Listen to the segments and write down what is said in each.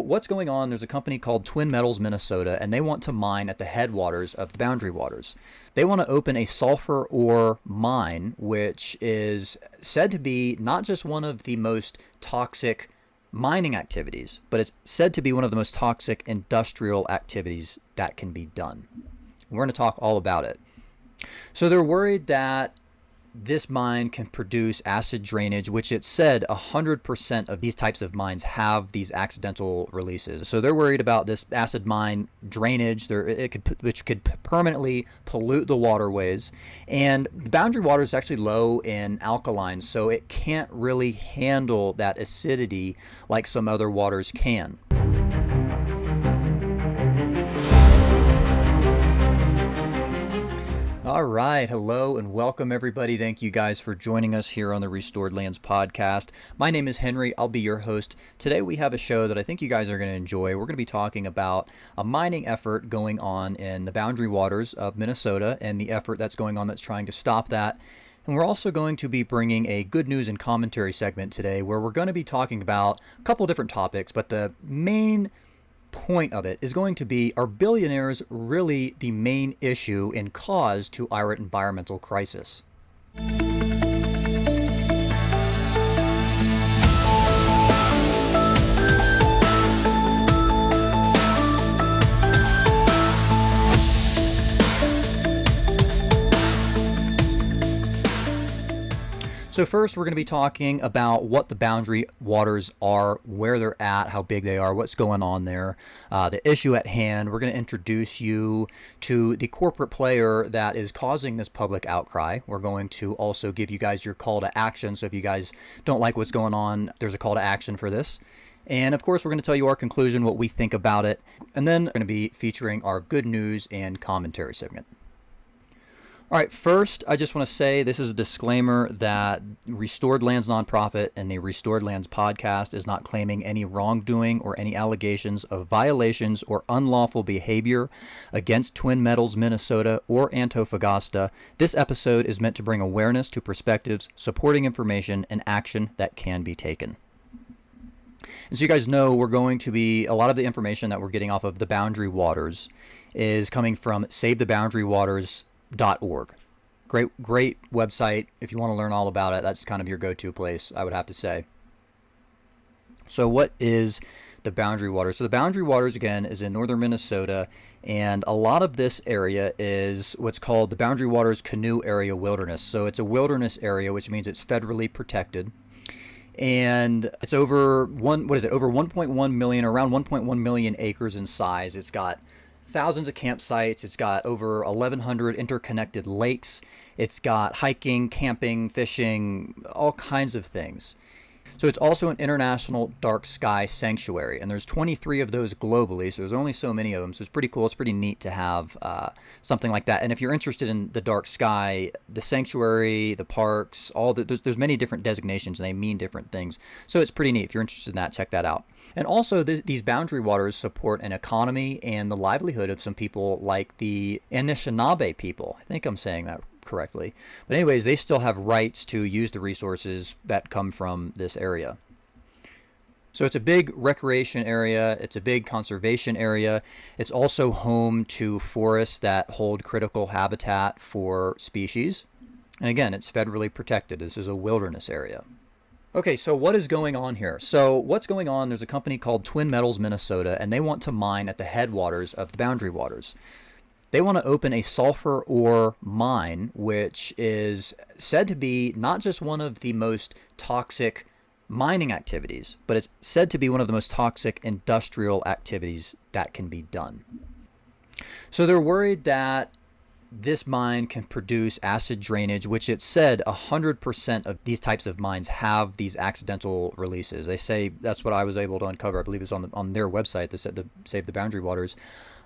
What's going on? There's a company called Twin Metals Minnesota, and they want to mine at the headwaters of the Boundary Waters. They want to open a sulfur-ore mine, which is said to be not just one of the most toxic mining activities, but it's said to be one of the most toxic industrial activities that can be done. We're going to talk all about it. So they're worried that this mine can produce acid drainage, which it said 100% of these types of mines have these accidental releases. So they're worried about this acid mine drainage, which could permanently pollute the waterways. And the Boundary Waters is actually low in alkalines, so it can't really handle that acidity like some other waters can. All right. Hello and welcome, everybody. Thank you guys for joining us here on the Restored Lands podcast. My name is Henry. I'll be your host. Today we have a show that I think you guys are going to enjoy. We're going to be talking about a mining effort going on in the Boundary Waters of Minnesota and the effort that's going on that's trying to stop that. And we're also going to be bringing a good news and commentary segment today where we're going to be talking about a couple different topics, but the main point of it is going to be, are billionaires really the main issue and cause to our environmental crisis? So first, we're going to be talking about what the Boundary Waters are, where they're at, how big they are, what's going on there, the issue at hand. We're going to introduce you to the corporate player that is causing this public outcry. We're going to also give you guys your call to action. So if you guys don't like what's going on, there's a call to action for this. And of course, we're going to tell you our conclusion, what we think about it. And then we're going to be featuring our good news and commentary segment. All right, first, I just want to say this is a disclaimer that Restored Lands Nonprofit and the Restored Lands podcast is not claiming any wrongdoing or any allegations of violations or unlawful behavior against Twin Metals Minnesota or Antofagasta. This episode is meant to bring awareness to perspectives, supporting information, and action that can be taken. And so you guys know we're going to be, a lot of the information that we're getting off of the Boundary Waters is coming from SaveTheBoundaryWaters.org. Great website. If you want to learn all about it, that's kind of your go-to place, I would have to say. So what is the Boundary Waters? So the Boundary Waters, again, is in northern Minnesota, and a lot of this area is what's called the Boundary Waters Canoe Area wilderness. So it's a wilderness area, which means it's federally protected. And it's over 1.1 million, around 1.1 million acres in size. It's got thousands of campsites. It's got over 1,100 interconnected lakes. It's got hiking, camping, fishing, all kinds of things. So it's also an international dark sky sanctuary, and there's 23 of those globally, so there's only so many of them, so it's pretty cool. It's pretty neat to have something like that. And if you're interested in the dark sky, the sanctuary, the parks, there's many different designations, and they mean different things. So it's pretty neat. If you're interested in that, check that out. And also, these Boundary Waters support an economy and the livelihood of some people like the Anishinaabe people. I think I'm saying that correctly. But anyways, they still have rights to use the resources that come from this area. So it's a big recreation area. It's a big conservation area. It's also home to forests that hold critical habitat for species. And again, it's federally protected. This is a wilderness area. Okay, so what is going on here? So what's going on, there's a company called Twin Metals Minnesota, and they want to mine at the headwaters of the Boundary Waters. They want to open a sulfur-ore mine, which is said to be not just one of the most toxic mining activities, but it's said to be one of the most toxic industrial activities that can be done. So they're worried that this mine can produce acid drainage, which it said 100% of these types of mines have these accidental releases. They say, that's what I was able to uncover. I believe it's on their website, the Save the Boundary Waters.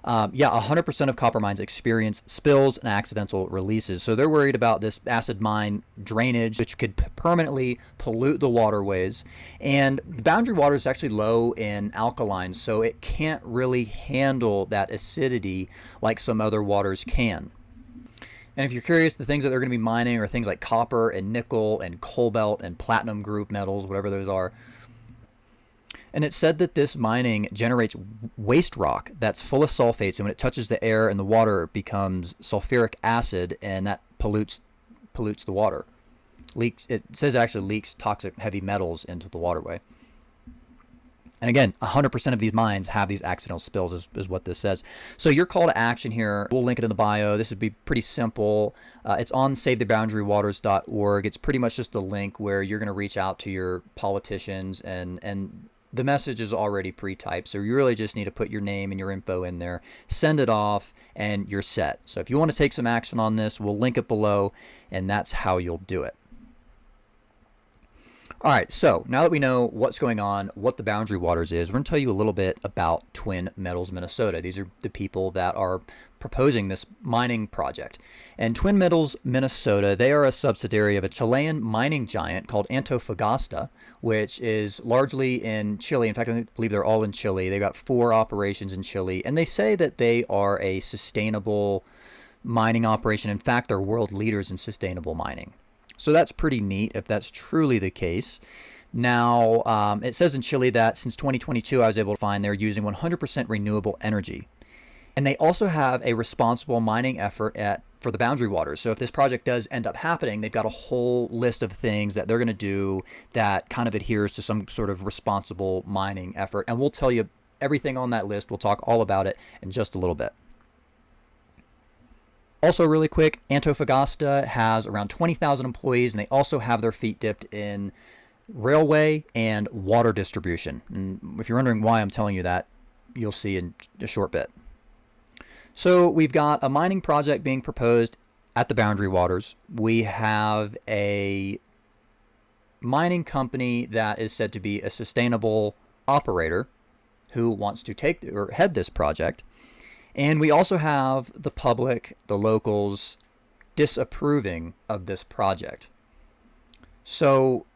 100% of copper mines experience spills and accidental releases. So they're worried about this acid mine drainage, which could permanently pollute the waterways. And the Boundary Waters is actually low in alkalines, so it can't really handle that acidity like some other waters can. And if you're curious, the things that they're going to be mining are things like copper and nickel and cobalt and platinum group metals, whatever those are. And it said that this mining generates waste rock that's full of sulfates, and when it touches the air and the water, it becomes sulfuric acid, and that pollutes the water. It says it actually leaks toxic heavy metals into the waterway. And again, 100% of these mines have these accidental spills, is what this says. So your call to action here, we'll link it in the bio. This would be pretty simple. It's on savetheboundarywaters.org. It's pretty much just a link where you're going to reach out to your politicians, and the message is already pre-typed. So you really just need to put your name and your info in there, send it off, and you're set. So if you want to take some action on this, we'll link it below, and that's how you'll do it. All right, so now that we know what's going on, what the Boundary Waters is, we're going to tell you a little bit about Twin Metals Minnesota. These are the people that are proposing this mining project. And Twin Metals Minnesota, they are a subsidiary of a Chilean mining giant called Antofagasta, which is largely in Chile. In fact, I believe they're all in Chile. They've got 4 operations in Chile, and they say that they are a sustainable mining operation. In fact, they're world leaders in sustainable mining. So that's pretty neat if that's truly the case. Now, it says in Chile that since 2022, I was able to find they're using 100% renewable energy. And they also have a responsible mining effort for the Boundary Waters. So if this project does end up happening, they've got a whole list of things that they're going to do that kind of adheres to some sort of responsible mining effort. And we'll tell you everything on that list. We'll talk all about it in just a little bit. Also, really quick, Antofagasta has around 20,000 employees, and they also have their feet dipped in railway and water distribution. And if you're wondering why I'm telling you that, you'll see in a short bit. So we've got a mining project being proposed at the Boundary Waters. We have a mining company that is said to be a sustainable operator who wants to take or head this project. And we also have the public, the locals, disapproving of this project. So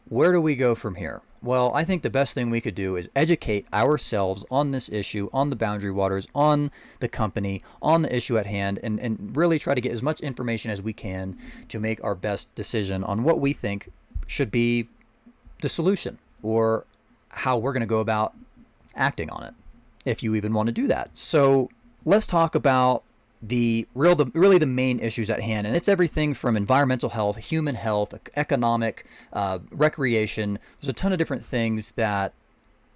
where do we go from here? Well, I think the best thing we could do is educate ourselves on this issue, on the Boundary Waters, on the company, on the issue at hand, and really try to get as much information as we can to make our best decision on what we think should be the solution, or how we're going to go about acting on it, if you even want to do that. So let's talk about really the main issues at hand, and it's everything from environmental health, human health, economic, recreation. There's a ton of different things that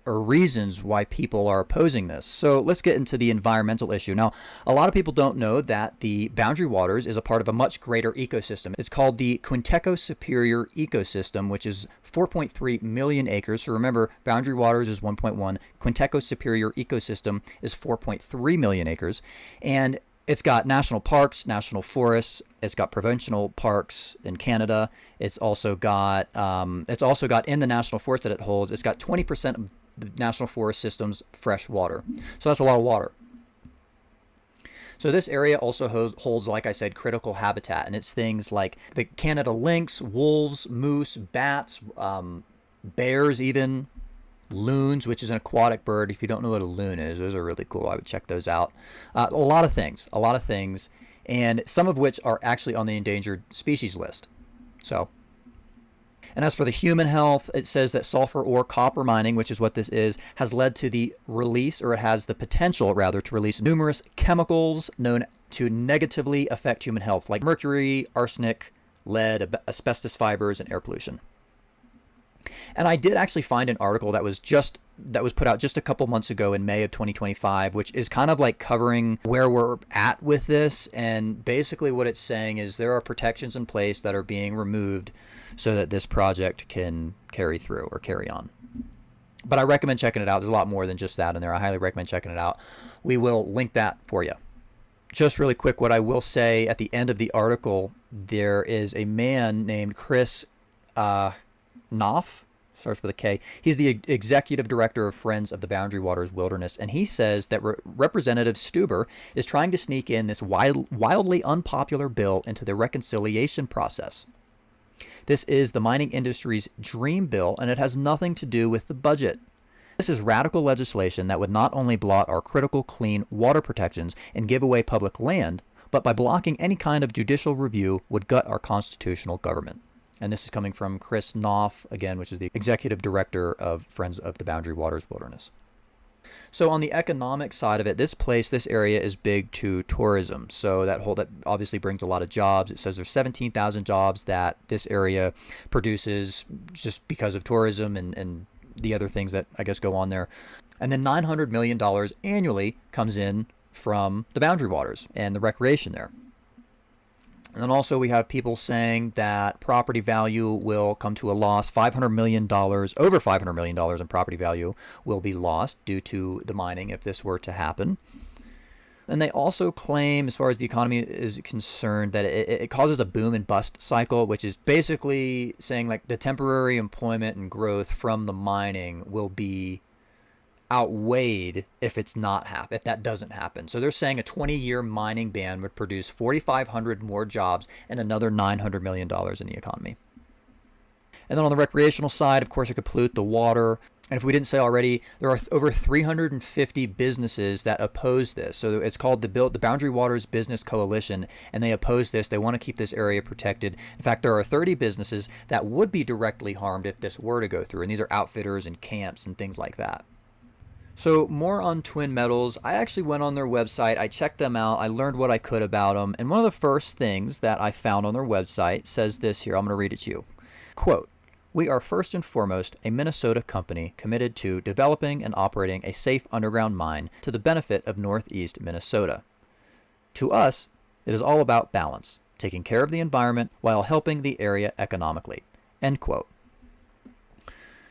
are reasons why people are opposing this. So let's get into the environmental issue. Now, a lot of people don't know that the Boundary Waters is a part of a much greater ecosystem. It's called the Quinteco Superior Ecosystem, which is 4.3 million acres. So remember, Boundary Waters is 1.1. Quinteco Superior Ecosystem is 4.3 million acres. And it's got national parks, national forests. It's got provincial parks in Canada. It's also got in the national forest that it holds, it's got 20% of the national forest system's fresh water. So that's a lot of water. So this area also holds, like I said, critical habitat, and it's things like the Canada lynx, wolves, moose, bats, bears, even loons, which is an aquatic bird. If you don't know what a loon is, those are really cool. I would check those out. A lot of things, and some of which are actually on the endangered species list. So, and as for the human health, it says that sulfur-ore copper mining, which is what this is, has led to the release, or it has the potential, rather, to release numerous chemicals known to negatively affect human health, like mercury, arsenic, lead, asbestos fibers, and air pollution. And I did actually find an article that was put out just a couple months ago in May of 2025, which is kind of like covering where we're at with this. And basically what it's saying is there are protections in place that are being removed so that this project can carry through or carry on. But I recommend checking it out. There's a lot more than just that in there. I highly recommend checking it out. We will link that for you. Just really quick, what I will say at the end of the article, there is a man named Chris Knopf, starts with a K. He's the executive director of Friends of the Boundary Waters Wilderness, and he says that Representative Stuber is trying to sneak in this wildly unpopular bill into the reconciliation process. This is the mining industry's dream bill, and it has nothing to do with the budget. This is radical legislation that would not only blot our critical clean water protections and give away public land, but by blocking any kind of judicial review would gut our constitutional government. And this is coming from Chris Knopf, again, which is the executive director of Friends of the Boundary Waters Wilderness. So on the economic side of it, this area is big to tourism. So that obviously brings a lot of jobs. It says there's 17,000 jobs that this area produces just because of tourism and the other things that I guess go on there. And then $900 million annually comes in from the Boundary Waters and the recreation there. And then also we have people saying that property value will come to a loss. $500 million, over $500 million in property value will be lost due to the mining if this were to happen. And they also claim, as far as the economy is concerned, that it causes a boom and bust cycle, which is basically saying like the temporary employment and growth from the mining will be outweighed if that doesn't happen. So they're saying a 20-year mining ban would produce 4,500 more jobs and another $900 million in the economy. And then on the recreational side, of course, it could pollute the water. And if we didn't say already, there are over 350 businesses that oppose this. So it's called the Boundary Waters Business Coalition, and they oppose this. They want to keep this area protected. In fact, there are 30 businesses that would be directly harmed if this were to go through. And these are outfitters and camps and things like that. So more on Twin Metals. I actually went on their website. I checked them out. I learned what I could about them. And one of the first things that I found on their website says this here. I'm going to read it to you. Quote, "We are first and foremost a Minnesota company committed to developing and operating a safe underground mine to the benefit of Northeast Minnesota. To us, it is all about balance, taking care of the environment while helping the area economically." End quote.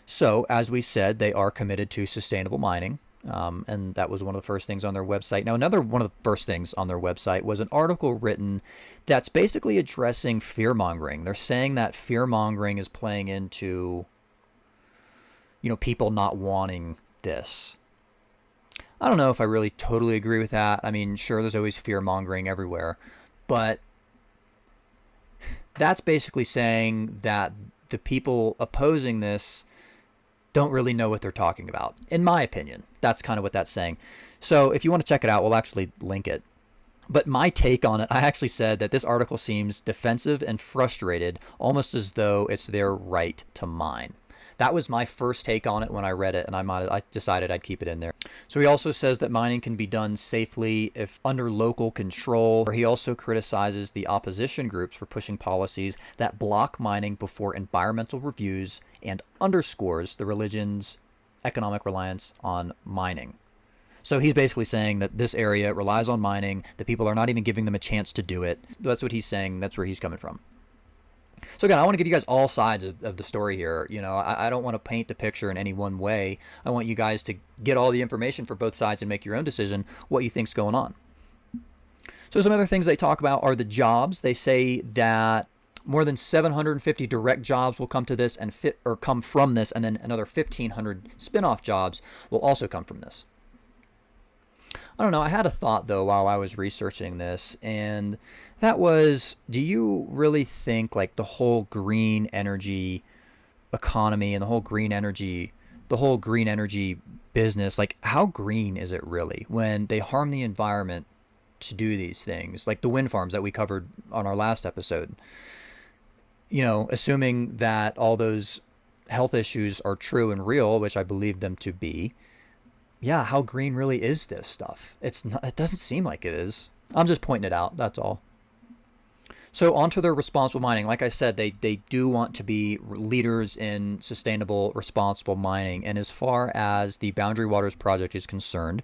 So, as we said, they are committed to sustainable mining, and that was one of the first things on their website. Now, another one of the first things on their website was an article written that's basically addressing fear-mongering. They're saying that fear-mongering is playing into, people not wanting this. I don't know if I really totally agree with that. I mean, sure, there's always fear-mongering everywhere, but that's basically saying that the people opposing this don't really know what they're talking about, in my opinion. That's kind of what that's saying. So if you want to check it out, we'll actually link it. But my take on it, I actually said that this article seems defensive and frustrated, almost as though it's their right to mine. That was my first take on it when I read it, and I decided I'd keep it in there. So he also says that mining can be done safely if under local control. He also criticizes the opposition groups for pushing policies that block mining before environmental reviews and underscores the religion's economic reliance on mining. So he's basically saying that this area relies on mining. The people are not even giving them a chance to do it. That's what he's saying. That's where he's coming from. So again, I want to give you guys all sides of the story here. I don't want to paint the picture in any one way. I want you guys to get all the information for both sides and make your own decision what you think's going on. So some other things they talk about are the jobs. They say that more than 750 direct jobs will come to this and come from this, and then another 1,500 spin-off jobs will also come from this. I don't know. I had a thought, though, while I was researching this, and that was, do you really think like the whole green energy economy and the whole green energy business, like how green is it really when they harm the environment to do these things, like the wind farms that we covered on our last episode? Assuming that all those health issues are true and real, which I believe them to be, yeah, how green really is this stuff? It's not, it doesn't seem like it is. I'm just pointing it out, that's all. So onto their responsible mining. Like I said, they do want to be leaders in sustainable, responsible mining. And as far as the Boundary Waters project is concerned,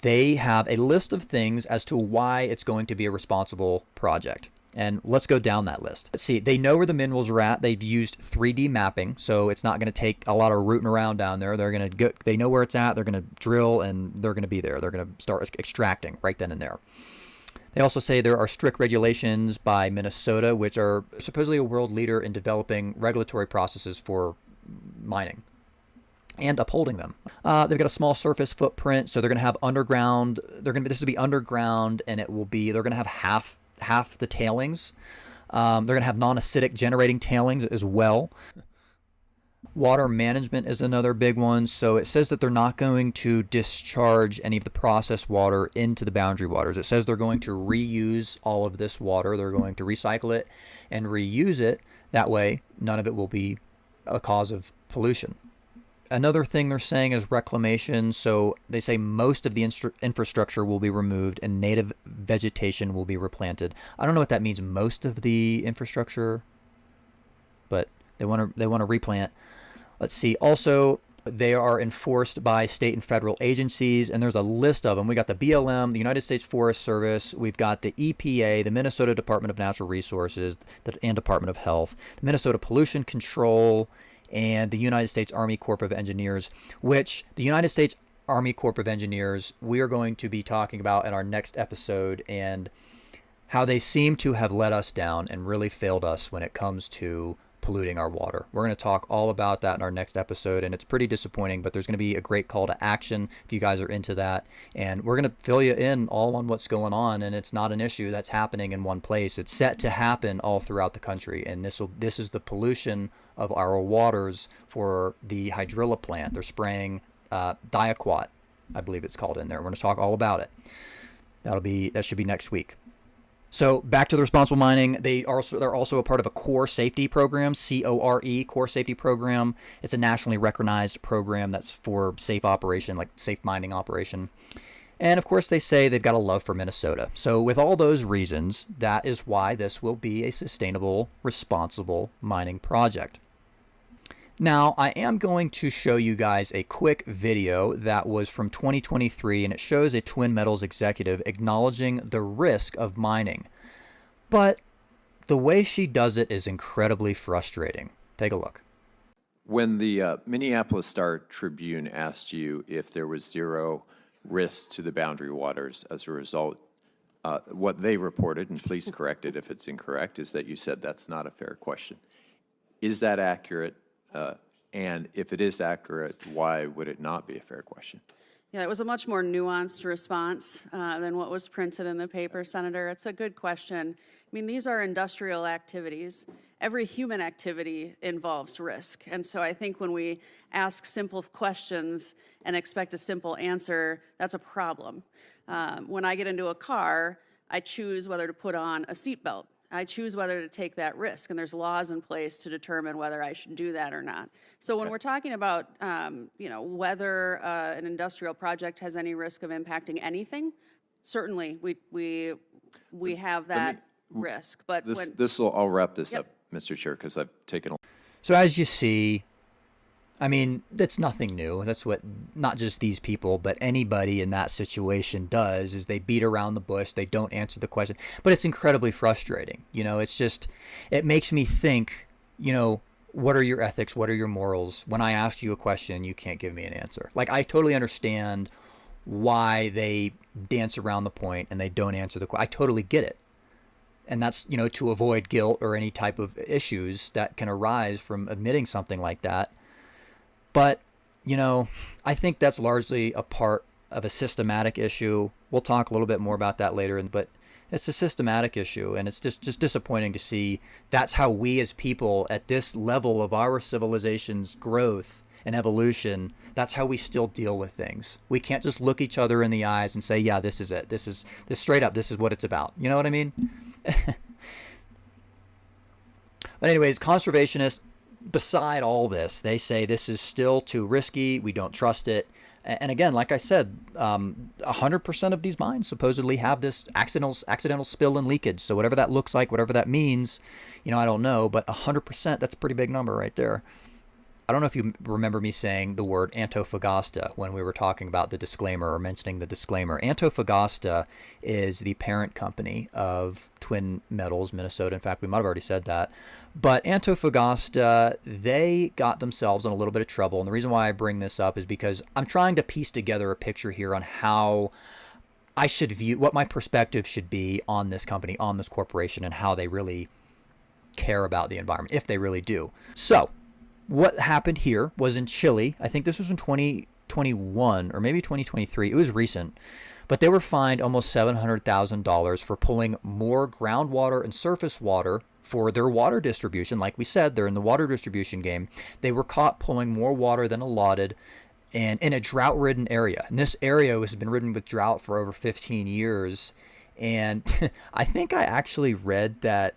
they have a list of things as to why it's going to be a responsible project. And let's go down that list. Let's see, they know where the minerals are at. They've used 3D mapping, so it's not going to take a lot of rooting around down there. They know where it's at. They're going to drill, and they're going to be there. They're going to start extracting right then and there. They also say there are strict regulations by Minnesota, which are supposedly a world leader in developing regulatory processes for mining and upholding them. They've got a small surface footprint, so they're going to have underground. This will be underground, and they're going to have half the tailings. They're going to have non-acidic generating tailings as well. Water management is another big one. So it says that they're not going to discharge any of the processed water into the Boundary Waters. It says they're going to reuse all of this water. They're going to recycle it and reuse it. That way, none of it will be a cause of pollution. Another thing they're saying is reclamation. So they say most of the infrastructure will be removed and native vegetation will be replanted. I don't know what that means, most of the infrastructure, but they want to replant. Let's see. Also, they are enforced by state and federal agencies, and there's a list of them. We got the BLM, the United States Forest Service. We've got the EPA, the Minnesota Department of Natural Resources, and Department of Health, the Minnesota Pollution Control, and the United States Army Corps of Engineers, which the United States Army Corps of Engineers, we are going to be talking about in our next episode, and how they seem to have let us down and really failed us when it comes to polluting our water. We're going to talk all about that in our next episode, and it's pretty disappointing, but there's going to be a great call to action if you guys are into that, and we're going to fill you in all on what's going on. And it's not an issue that's happening in one place. It's set to happen all throughout the country, and this is the pollution of our waters for the hydrilla plant. They're spraying diaquat, I believe it's called, in there. We're going to talk all about it. That should be next week. So back to the responsible mining. They're also a part of a core safety program, CORE, core safety program. It's a nationally recognized program that's for safe operation, like safe mining operation. And of course, they say they've got a love for Minnesota. So with all those reasons, that is why this will be a sustainable, responsible mining project. Now, I am going to show you guys a quick video that was from 2023, and it shows a Twin Metals executive acknowledging the risk of mining. But the way she does it is incredibly frustrating. Take a look. When the Minneapolis Star-Tribune asked you if there was zero risk to the Boundary Waters as a result, what they reported, and please correct it if it's incorrect, is that you said that's not a fair question. Is that accurate? And if it is accurate, why would it not be a fair question? Yeah, it was a much more nuanced response than what was printed in the paper, Senator. It's a good question. I mean, these are industrial activities. Every human activity involves risk. And so I think when we ask simple questions and expect a simple answer, that's a problem. When I get into a car, I choose whether to put on a seatbelt. I choose whether to take that risk, and there's laws in place to determine whether I should do that or not. So when we're talking about, whether an industrial project has any risk of impacting anything, certainly we have that risk. But I'll wrap this up, Mr. Chair, because I've taken a... So as you see, I mean, that's nothing new. That's what not just these people, but anybody in that situation does, is they beat around the bush. They don't answer the question. But it's incredibly frustrating. It's just, it makes me think, what are your ethics? What are your morals? When I ask you a question, you can't give me an answer. Like, I totally understand why they dance around the point and they don't answer the question. I totally get it. And that's, to avoid guilt or any type of issues that can arise from admitting something like that. But, I think that's largely a part of a systematic issue. We'll talk a little bit more about that later, but it's a systematic issue, and it's just disappointing to see that's how we as people at this level of our civilization's growth and evolution, that's how we still deal with things. We can't just look each other in the eyes and say, yeah, this is it. This straight up, this is what it's about. You know what I mean? But anyways, conservationists, beside all this, they say this is still too risky. We don't trust it. And again, like I said, 100% of these mines supposedly have this accidental spill and leakage. So whatever that looks like, whatever that means, I don't know. But 100%, that's a pretty big number right there. I don't know if you remember me saying the word Antofagasta when we were talking about the disclaimer or mentioning the disclaimer. Antofagasta is the parent company of Twin Metals Minnesota. In fact, we might have already said that. But Antofagasta, they got themselves in a little bit of trouble. And the reason why I bring this up is because I'm trying to piece together a picture here on how I should view, what my perspective should be on this company, on this corporation, and how they really care about the environment, if they really do. So, what happened here was in Chile. I think this was in 2021 or maybe 2023. It was recent. But they were fined almost $700,000 for pulling more groundwater and surface water for their water distribution. Like we said, they're in the water distribution game. They were caught pulling more water than allotted and in a drought-ridden area. And this area has been ridden with drought for over 15 years. And I think I actually read that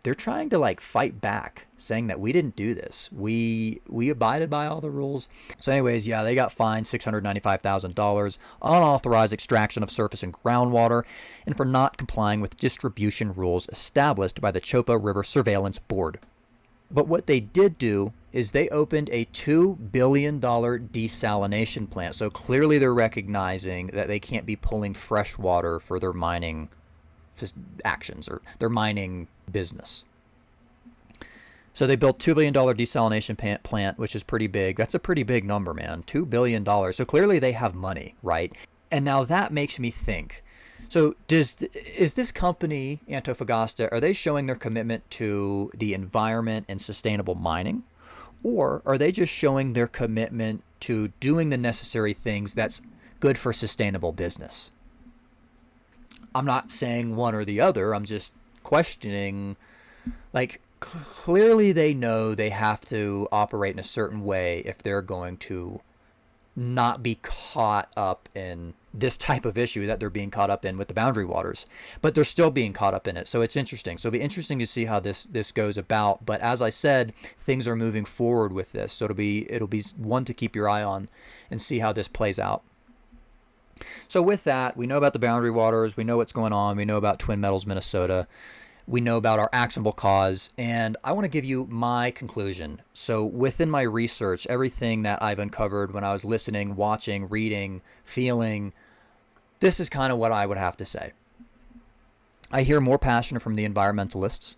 they're trying to like fight back, saying that we didn't do this. We abided by all the rules. So anyways, yeah, they got fined $695,000, unauthorized extraction of surface and groundwater, and for not complying with distribution rules established by the Chopa River Surveillance Board. But what they did do is they opened a $2 billion desalination plant. So clearly they're recognizing that they can't be pulling fresh water for their mining actions or their mining business. So they built $2 billion desalination plant, which is pretty big. That's a pretty big number, man. $2 billion. So clearly they have money, right? And now that makes me think. So is this company, Antofagasta, are they showing their commitment to the environment and sustainable mining? Or are they just showing their commitment to doing the necessary things that's good for sustainable business? I'm not saying one or the other. I'm just questioning, like, clearly they know they have to operate in a certain way if they're going to not be caught up in this type of issue that they're being caught up in with the Boundary Waters, but they're still being caught up in it. So it's interesting. So it'll be interesting to see how this goes about. But as I said, things are moving forward with this. So it'll be one to keep your eye on and see how this plays out. So with that, we know about the Boundary Waters. We know what's going on. We know about Twin Metals, Minnesota. We know about our actionable cause, and I want to give you my conclusion. So within my research, everything that I've uncovered when I was listening, watching, reading, feeling, this is kind of what I would have to say. I hear more passion from the environmentalists.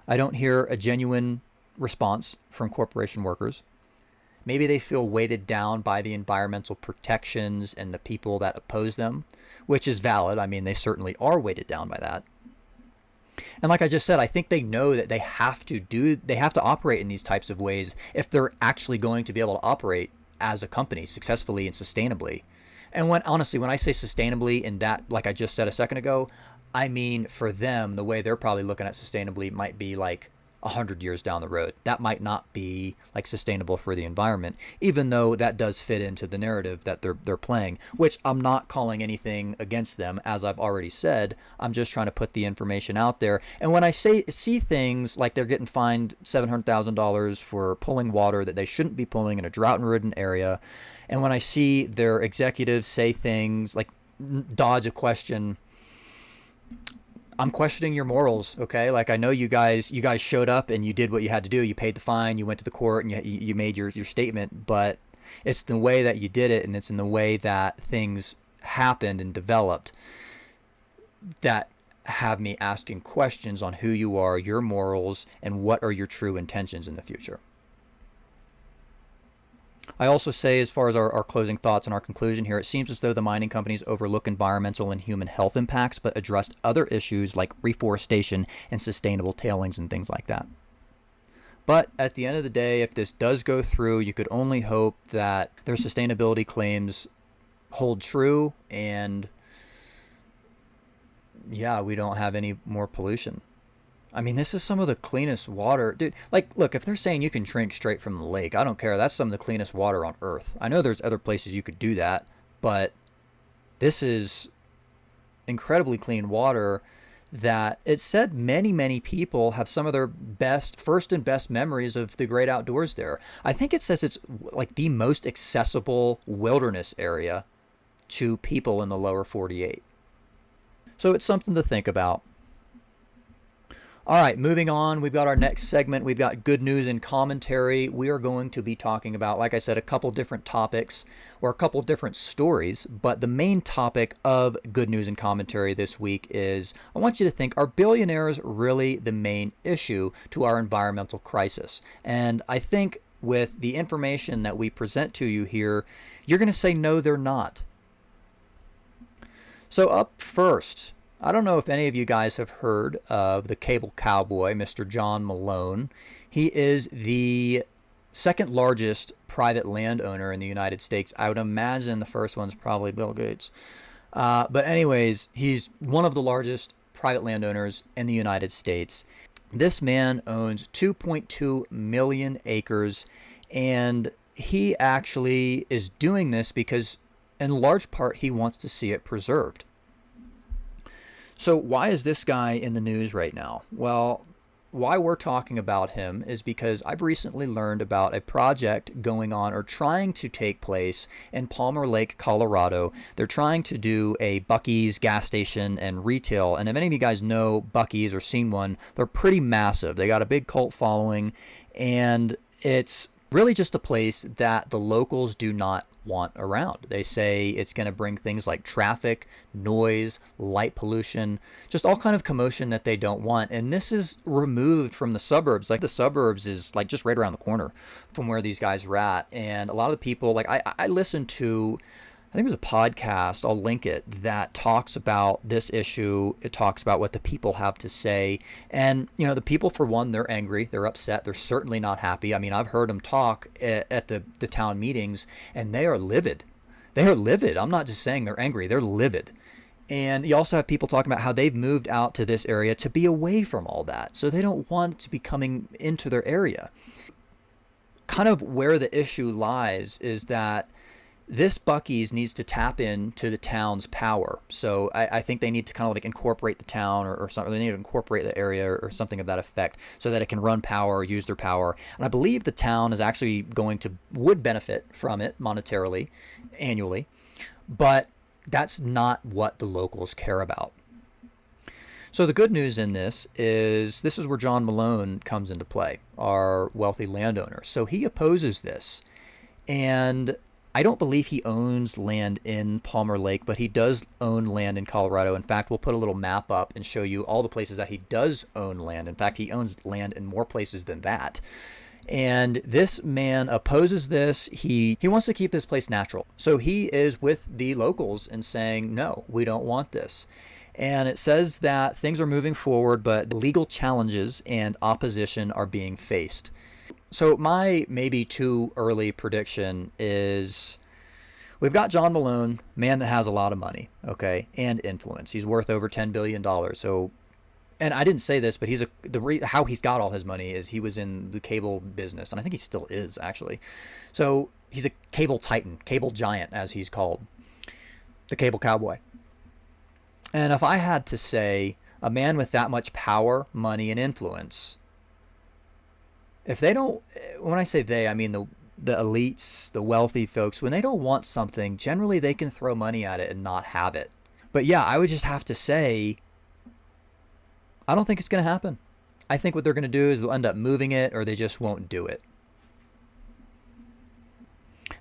I don't hear a genuine response from corporation workers. Maybe they feel weighted down by the environmental protections and the people that oppose them, which is valid. I mean, they certainly are weighted down by that. And like I just said, I think they know that they have to operate in these types of ways if they're actually going to be able to operate as a company successfully and sustainably. And when I say sustainably in that, like I just said a second ago, I mean for them, the way they're probably looking at sustainably might be like 100 years down the road. That might not be like sustainable for the environment, even though that does fit into the narrative that they're playing, which I'm not calling anything against them. As I've already said, I'm just trying to put the information out there. And when I see things like they're getting fined $700,000 for pulling water that they shouldn't be pulling in a drought-ridden area, and when I see their executives say things like dodge a question, I'm questioning your morals, okay? Like, I know you guys showed up and you did what you had to do. You paid the fine, you went to the court, and you made your statement, but it's the way that you did it, and it's in the way that things happened and developed that have me asking questions on who you are, your morals, and what are your true intentions in the future. I also say, as far as our closing thoughts and our conclusion here, it seems as though the mining companies overlook environmental and human health impacts, but address other issues like reforestation and sustainable tailings and things like that. But at the end of the day, if this does go through, you could only hope that their sustainability claims hold true and, yeah, we don't have any more pollution. I mean, this is some of the cleanest water. Dude, like, look, if they're saying you can drink straight from the lake, I don't care. That's some of the cleanest water on Earth. I know there's other places you could do that, but this is incredibly clean water that it said many, many people have some of their first and best memories of the great outdoors there. I think it says it's like the most accessible wilderness area to people in the lower 48. So it's something to think about. All right, moving on, we've got our next segment. We've got good news and commentary. We are going to be talking about, like I said, a couple different topics or a couple different stories, but the main topic of good news and commentary this week is, I want you to think, are billionaires really the main issue to our environmental crisis? And I think with the information that we present to you here, you're going to say, no, they're not. So up first, I don't know if any of you guys have heard of the cable cowboy, Mr. John Malone. He is the second largest private landowner in the United States. I would imagine the first one's probably Bill Gates. But anyways, he's one of the largest private landowners in the United States. This man owns 2.2 million acres, and he actually is doing this because, in large part, he wants to see it preserved. So why is this guy in the news right now? Well, why we're talking about him is because I've recently learned about a project going on or trying to take place in Palmer Lake, Colorado. They're trying to do a Buc-ee's gas station and retail. And if any of you guys know Buc-ee's or seen one, they're pretty massive. They got a big cult following, and it's really just a place that the locals do not want around. They say it's going to bring things like traffic, noise, light pollution, just all kind of commotion that they don't want. And this is removed from the suburbs. Like the suburbs is like just right around the corner from where these guys are at. And a lot of the people, like I listened to, I think it was a podcast, I'll link it, that talks about this issue. It talks about what the people have to say. And, you know, the people, for one, they're angry, they're upset, they're certainly not happy. I mean, I've heard them talk at the town meetings, and they are livid. They are livid. I'm not just saying they're angry, they're livid. And you also have people talking about how they've moved out to this area to be away from all that. So they don't want to be coming into their area. Kind of where the issue lies is that this Buc-ee's needs to tap into the town's power. So I think they need to kind of like incorporate the town or something. They need to incorporate the area or something of that effect so that it can run power or use their power. And I believe the town is actually would benefit from it monetarily annually. But that's not what the locals care about. So the good news in this is where John Malone comes into play, our wealthy landowner. So he opposes this. And I don't believe he owns land in Palmer Lake, but he does own land in Colorado. In fact, we'll put a little map up and show you all the places that he does own land. In fact, he owns land in more places than that. And this man opposes this. He wants to keep this place natural. So he is with the locals and saying, no, we don't want this. And it says that things are moving forward, but legal challenges and opposition are being faced. So my maybe too early prediction is we've got John Malone, man that has a lot of money, okay, and influence. He's worth over $10 billion. So, and I didn't say this, but how he's got all his money is he was in the cable business, and I think he still is, actually. So he's a cable titan, cable giant, as he's called, the cable cowboy. And if I had to say a man with that much power, money, and influence, if they don't, when I say they, I mean the elites, the wealthy folks, when they don't want something, generally they can throw money at it and not have it. But yeah, I would just have to say, I don't think it's going to happen. I think what they're going to do is they'll end up moving it, or they just won't do it.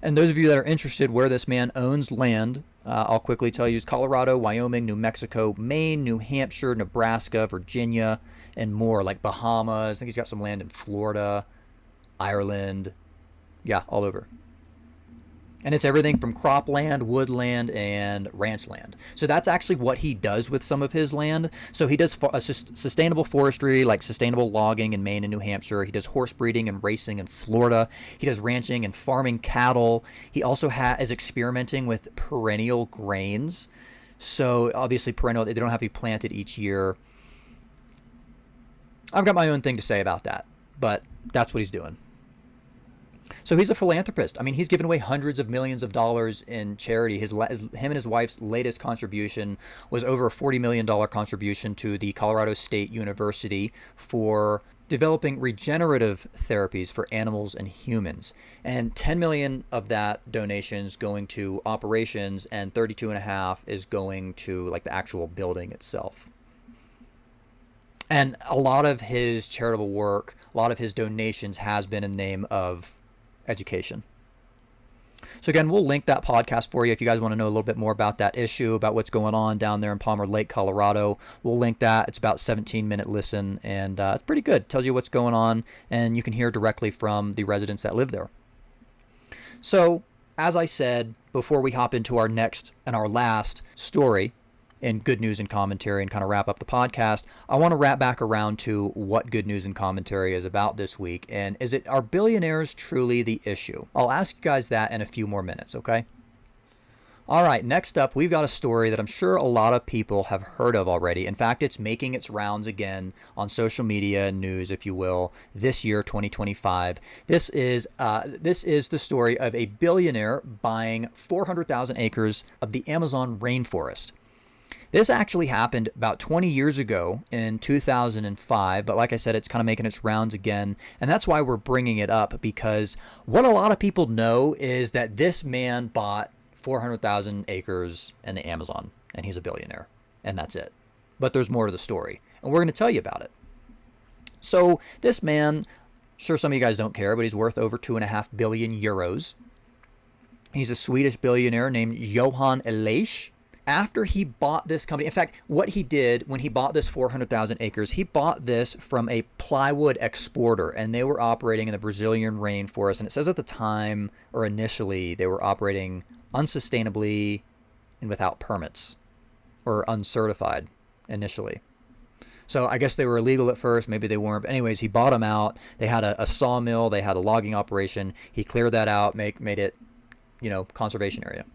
And those of you that are interested where this man owns land, I'll quickly tell you, is Colorado, Wyoming, New Mexico, Maine, New Hampshire, Nebraska, Virginia, and more, like Bahamas. I think he's got some land in Florida, Ireland. Yeah, all over. And it's everything from cropland, woodland, and ranch land. So that's actually what he does with some of his land. So he does sustainable forestry, like sustainable logging in Maine and New Hampshire. He does horse breeding and racing in Florida. He does ranching and farming cattle. He also is experimenting with perennial grains. So obviously perennial, they don't have to be planted each year. I've got my own thing to say about that, but that's what he's doing. So he's a philanthropist. I mean, he's given away hundreds of millions of dollars in charity. Him and his wife's latest contribution was over a $40 million contribution to the Colorado State University for developing regenerative therapies for animals and humans. And 10 million of that donations going to operations, and 32.5 is going to like the actual building itself. And a lot of his charitable work, a lot of his donations has been in the name of education. So again, we'll link that podcast for you if you guys want to know a little bit more about that issue, about what's going on down there in Palmer Lake, Colorado. We'll link that. It's about 17-minute listen, and it's pretty good. It tells you what's going on, and you can hear directly from the residents that live there. So, as I said, before we hop into our next and our last story, in good news and commentary, and kind of wrap up the podcast, I want to wrap back around to what good news and commentary is about this week. And are billionaires truly the issue? I'll ask you guys that in a few more minutes, okay? All right, next up, we've got a story that I'm sure a lot of people have heard of already. In fact, it's making its rounds again on social media and news, if you will, this year, 2025. This is the story of a billionaire buying 400,000 acres of the Amazon rainforest. This actually happened about 20 years ago in 2005, but like I said, it's kind of making its rounds again, and that's why we're bringing it up, because what a lot of people know is that this man bought 400,000 acres in the Amazon, and he's a billionaire, and that's it. But there's more to the story, and we're going to tell you about it. So this man, sure some of you guys don't care, but he's worth over 2.5 billion euros. He's a Swedish billionaire named Johan Elaisch. After he bought this company, in fact, what he did when he bought this 400,000 acres, he bought this from a plywood exporter, and they were operating in the Brazilian rainforest. And it says at the time, or initially, they were operating unsustainably and without permits, or uncertified initially. So I guess they were illegal at first, maybe they weren't. But anyways, he bought them out. They had a sawmill, they had a logging operation. He cleared that out, made it, conservation area.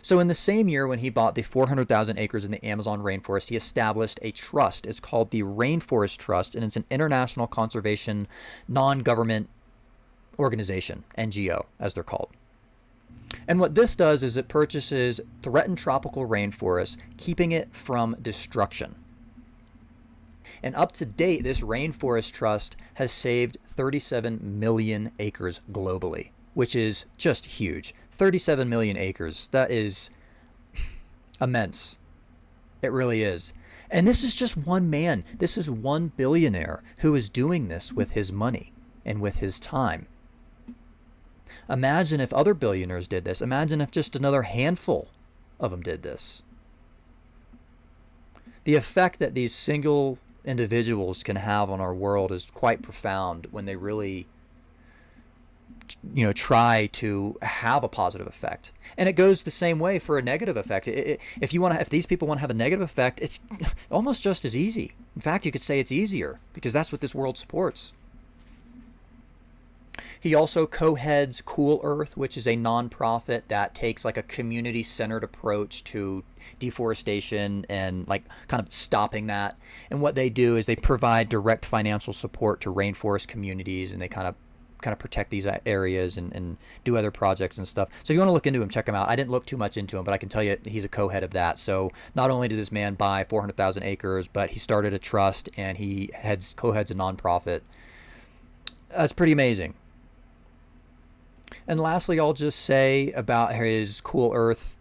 So in the same year when he bought the 400,000 acres in the Amazon rainforest, he established a trust. It's called the Rainforest Trust, and it's an international conservation non-government organization, NGO, as they're called. And what this does is it purchases threatened tropical rainforests, keeping it from destruction. And up to date, this Rainforest Trust has saved 37 million acres globally, which is just huge. 37 million acres. That is immense. It really is. And this is just one man. This is one billionaire who is doing this with his money and with his time. Imagine if other billionaires did this. Imagine if just another handful of them did this. The effect that these single individuals can have on our world is quite profound when they really try to have a positive effect. And it goes the same way for a negative effect. If these people want to have a negative effect, it's almost just as easy. In fact, you could say it's easier, because that's what this world supports. He also co-heads Cool Earth, which is a nonprofit that takes like a community-centered approach to deforestation and like kind of stopping that. And what they do is they provide direct financial support to rainforest communities, and they kind of protect these areas and do other projects and stuff. So if you want to look into him, check him out. I didn't look too much into him, but I can tell you he's a co-head of that. So not only did this man buy 400,000 acres, but he started a trust and he co-heads a nonprofit. That's pretty amazing. And lastly, I'll just say about his Cool Earth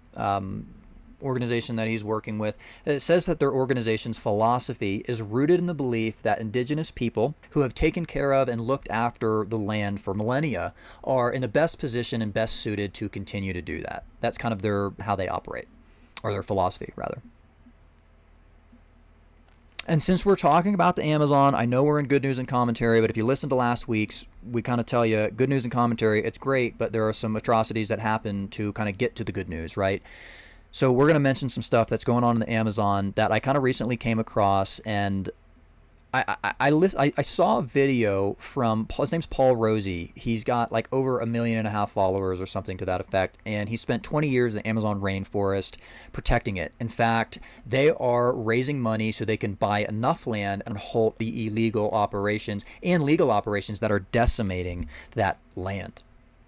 organization that he's working with. It says that their organization's philosophy is rooted in the belief that indigenous people who have taken care of and looked after the land for millennia are in the best position and best suited to continue to do that. That's kind of how they operate, or their philosophy rather. And since we're talking about the Amazon, I know we're in good news and commentary, but if you listen to last week's, we kind of tell you good news and commentary, it's great, but there are some atrocities that happen to kind of get to the good news, right? So we're going to mention some stuff that's going on in the Amazon that I kind of recently came across, and I saw a video from, his name's Paul Rosie. He's got like over 1.5 million followers or something to that effect, and he spent 20 years in the Amazon rainforest protecting it. In fact, they are raising money so they can buy enough land and halt the illegal operations and legal operations that are decimating that land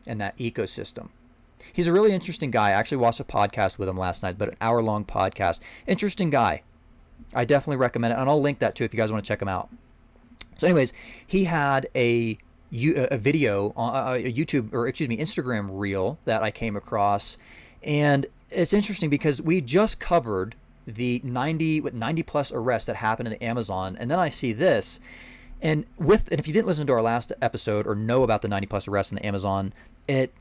and that ecosystem. He's a really interesting guy. I actually watched a podcast with him last night, but an hour-long podcast. Interesting guy. I definitely recommend it, and I'll link that too if you guys want to check him out. So anyways, he had a video, a Instagram reel that I came across, and it's interesting because we just covered the 90 plus arrests that happened in the Amazon, and then I see this, and if you didn't listen to our last episode or know about the 90 plus arrests in the Amazon, it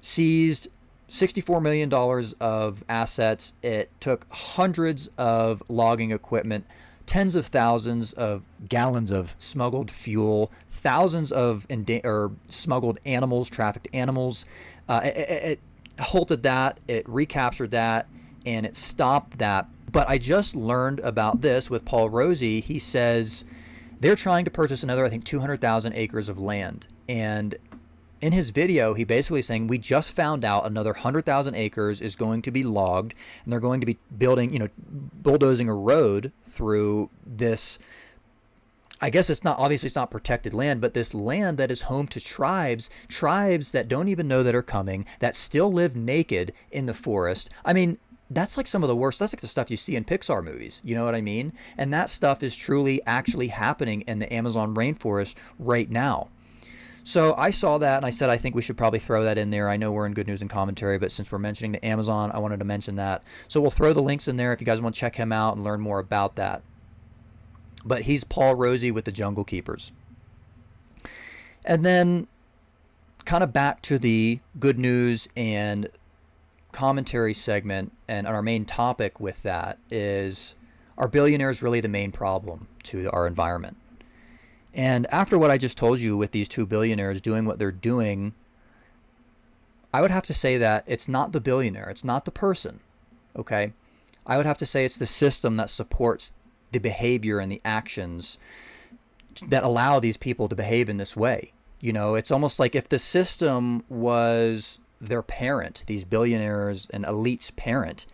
seized $64 million of assets. It took hundreds of logging equipment, tens of thousands of gallons of smuggled fuel, thousands of smuggled animals, trafficked animals. It halted that, it recaptured that, and it stopped that. But I just learned about this with Paul Rosie. He says they're trying to purchase another, I think, 200,000 acres of land. And in his video, he basically is saying, we just found out another 100,000 acres is going to be logged, and they're going to be building, bulldozing a road through this. I guess it's not protected land, but this land that is home to tribes that don't even know that are coming, that still live naked in the forest. I mean, that's like some of the worst. That's like the stuff you see in Pixar movies. You know what I mean? And that stuff is truly actually happening in the Amazon rainforest right now. So I saw that and I said, I think we should probably throw that in there. I know we're in good news and commentary, but since we're mentioning the Amazon, I wanted to mention that. So we'll throw the links in there if you guys want to check him out and learn more about that. But he's Paul Rosie with the Jungle Keepers. And then kind of back to the good news and commentary segment, and our main topic with that is, are billionaires really the main problem to our environment? And after what I just told you with these two billionaires doing what they're doing, I would have to say that it's not the billionaire, it's not the person, okay? I would have to say it's the system that supports the behavior and the actions that allow these people to behave in this way. You know, it's almost like if the system was their parent, these billionaires and elite's parent,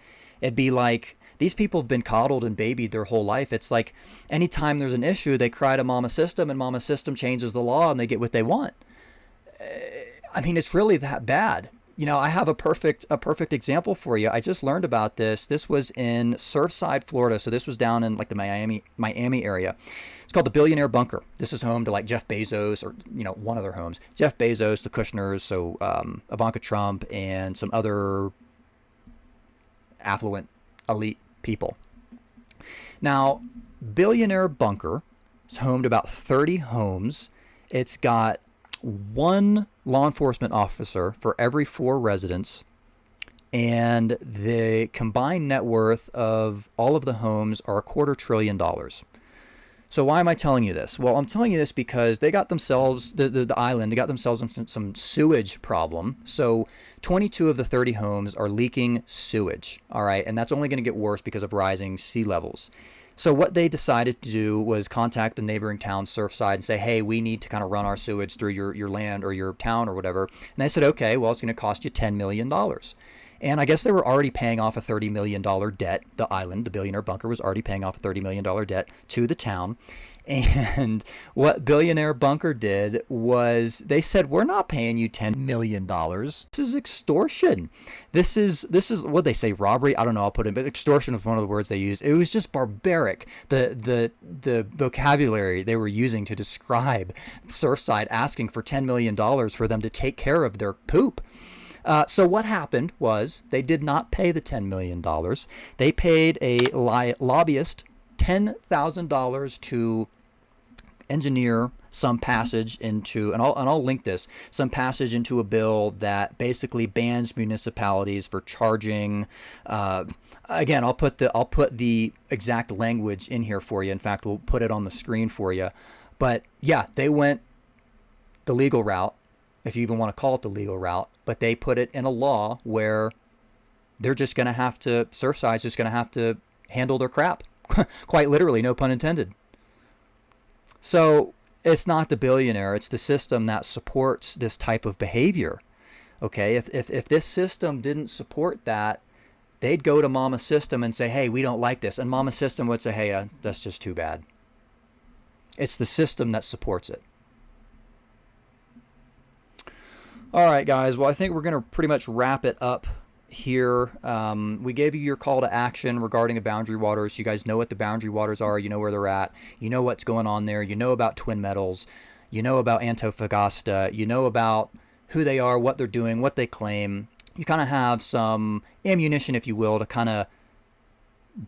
it'd be like, these people have been coddled and babied their whole life. It's like anytime there's an issue, they cry to Mama System, and Mama System changes the law and they get what they want. I mean, it's really that bad. You know, I have a perfect example for you. I just learned about this. This was in Surfside, Florida. So this was down in like the Miami area. It's called the Billionaire Bunker. This is home to like Jeff Bezos, or, you know, one of their homes. Jeff Bezos, the Kushners, so Ivanka Trump, and some other affluent elite people. Now, Billionaire Bunker is home to about 30 homes. It's got one law enforcement officer for every 4 residents, and the combined net worth of all of the homes are $250 billion. So why am I telling you this? Well, I'm telling you this because they got themselves, the island, they got themselves in some sewage problem. So 22 of the 30 homes are leaking sewage, all right? And that's only going to get worse because of rising sea levels. So what they decided to do was contact the neighboring town, Surfside, and say, hey, we need to kind of run our sewage through your land or your town or whatever. And they said, okay, well, it's going to cost you $10 million. And I guess they were already paying off a $30 million debt. The island, the Billionaire Bunker, was already paying off a $30 million debt to the town. And what Billionaire Bunker did was they said, we're not paying you $10 million. This is extortion. This is what they say, robbery. I don't know, I'll put it, but extortion was one of the words they used. It was just barbaric. The vocabulary they were using to describe Surfside asking for $10 million for them to take care of their poop. So what happened was they did not pay the $10 million. They paid a lobbyist $10,000 to engineer some passage into, and I'll link this, some passage into a bill that basically bans municipalities for charging. Again, I'll put the exact language in here for you. In fact, we'll put it on the screen for you. But yeah, they went the legal route, if you even want to call it the legal route, but they put it in a law where they're just going to have to, Surfside's just going to have to handle their crap. Quite literally, no pun intended. So it's not the billionaire, it's the system that supports this type of behavior. Okay, if this system didn't support that, they'd go to Mama System and say, hey, we don't like this. And Mama System would say, hey, that's just too bad. It's the system that supports it. All right, guys. Well, I think we're going to pretty much wrap it up here. We gave you your call to action regarding the Boundary Waters. You guys know what the Boundary Waters are. You know where they're at. You know what's going on there. You know about Twin Metals. You know about Antofagasta. You know about who they are, what they're doing, what they claim. You kind of have some ammunition, if you will, to kind of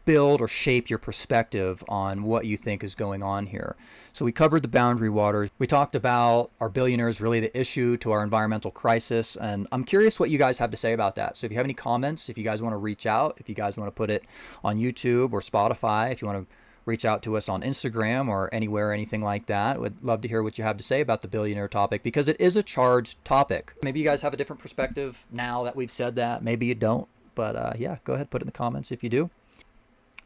build or shape your perspective on what you think is going on here. So we covered the Boundary Waters. We talked about, are billionaires really the issue to our environmental crisis? And I'm curious what you guys have to say about that. So if you have any comments, if you guys want to reach out, if you guys want to put it on YouTube or Spotify, if you want to reach out to us on Instagram or anywhere, anything like that, would love to hear what you have to say about the billionaire topic, because it is a charged topic. Maybe you guys have a different perspective now that we've said that. Maybe you don't. But yeah, go ahead, put it in the comments if you do.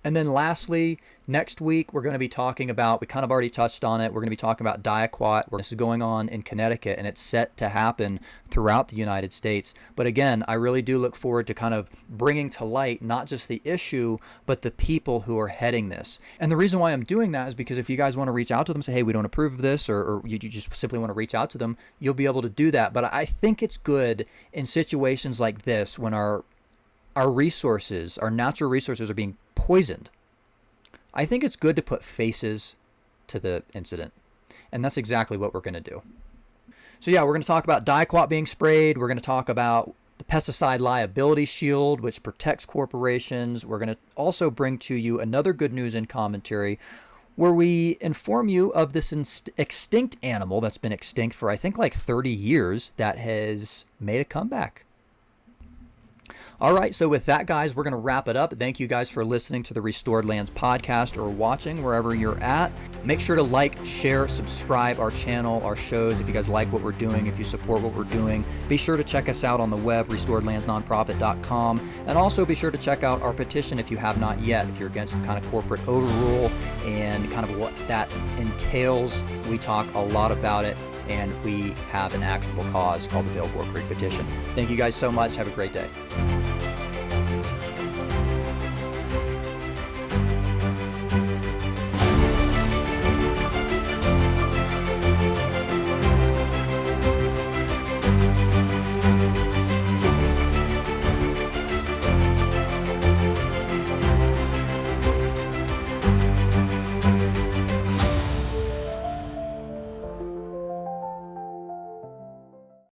And then lastly, next week, we're going to be talking about, we kind of already touched on it, we're going to be talking about Diaquat. This is going on in Connecticut, and it's set to happen throughout the United States. But again, I really do look forward to kind of bringing to light not just the issue, but the people who are heading this. And the reason why I'm doing that is because if you guys want to reach out to them, say, hey, we don't approve of this, or you just simply want to reach out to them, you'll be able to do that. But I think it's good in situations like this when our our resources, our natural resources are being poisoned, I think it's good to put faces to the incident. And that's exactly what we're going to do. So yeah, we're going to talk about diquat being sprayed. We're going to talk about the pesticide liability shield, which protects corporations. We're going to also bring to you another good news and commentary where we inform you of this extinct animal that's been extinct for I think like 30 years that has made a comeback. All right, so with that, guys, we're going to wrap it up. Thank you guys for listening to the Restored Lands podcast or watching wherever you're at. Make sure to like, share, subscribe our channel, our shows. If you guys like what we're doing, if you support what we're doing, be sure to check us out on the web, restoredlandsnonprofit.com. And also be sure to check out our petition if you have not yet, if you're against kind of corporate overrule and kind of what that entails. We talk a lot about it, and we have an actionable cause called the Bill Gore Creek petition. Thank you guys so much. Have a great day.